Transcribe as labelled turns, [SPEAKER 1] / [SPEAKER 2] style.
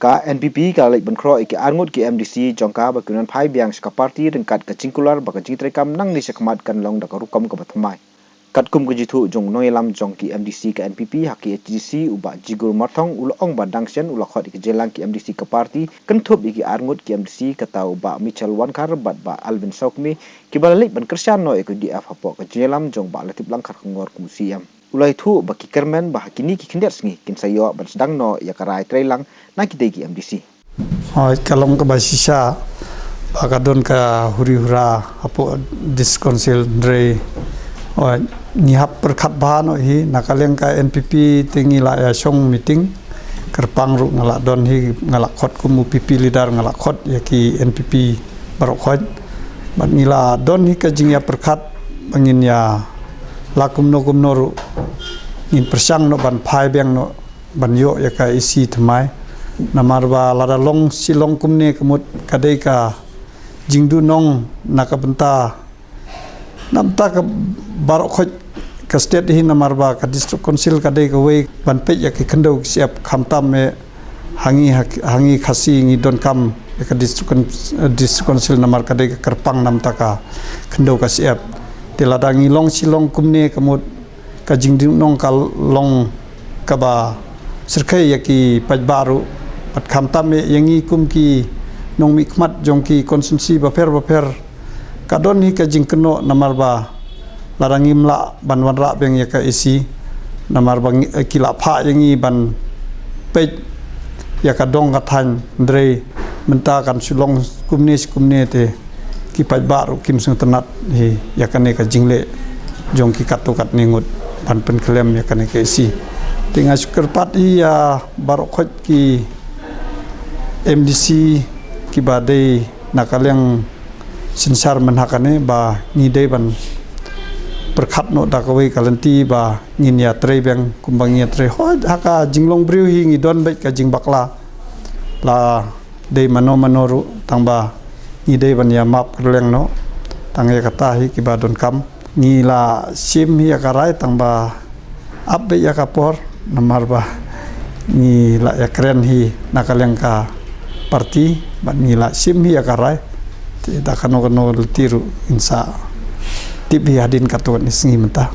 [SPEAKER 1] ka NPP ka lek ban Khroh ki angut ki MDC jongka ba kunan Phai Biang ska parti rengkat ka cingkular ba ka jitrekam nang ni sekmat kan long da ka rukam ka batmai kat kum ka jithu jong noilam jong ki MDC ka NPP haki HGC uba jigur marthong ulong ba dangsen ulakhot ki jelang ki MDC ka parti kan thup ki angut ki MDC ka tau ba Michel wan khar bat ba Alvin Saukmi ki ba lek ban kersian no ek di af hapo ka jelam jong ba latip lang khar ngor ku siam ulai thu ba ki kermen ba hakini ki khinder sngi kin sayo ban sedang no ya karai trailang na ki degi MDC
[SPEAKER 2] kalong ka basisa bakadon ka huri-hura apo diskonsil dre nihap perkat bahano hi nakaleng ka NPP tingi la ya song meeting kerpang ru ngalak don hi ngalak khot kumu PP leader ngalak khot ya ki NPP barok khot bat ngila don hi ka jingya perkat bangin ya lakum no ru in persang no ban Phai Biang no ban yo ya ka isi thmai namarba lada long silong kumne kemut kadai ka jingdu nong nakabenta namta ka barok khoj ka state hi namarba ka district council kadai ka we ban pe ya ki khando siap khamtam me hangi khasi ngi don kam ya ka district council namar kadai ka kerpang namta ka khando ka siap tilada ngi long silong kumne kemut ka jingdu nong ka long ka ba serkai ya ki pajbaru pat khamtam me yangi kum ki nong mikmat jongki konsumsi baper kadon hi ka jingkeno namarba larangi mla ban wanra beng ya ka isi namarba kila pha yangi ban pe ya ka dong ka than dre menta kan sulong kumne te ki pajbaru kim sung tanat hi ya ka ne ka jingle jongki katukat ningut ban pen klem ya ka ne ka isi tinga sukerpat hi ya barokot ki MDC ki badai nakaleng sinsar menhakane ba ngidei ban perkhat no dakawai kalanti ba nginya tre beng kumbang ya tre ho haka jinglong briu hi ngidon baik ka jingbakla la dei manoru tangba ngidei ban ya map kerleng no tangya kata hi ki badon kam ngila sim hi akarai tangba abbe ya kapor namarba ngila ya keren hi nakaleng ka parti ban ngila sim hi akarai tidak kano tiru insa tibi hadin katuan isngi mentah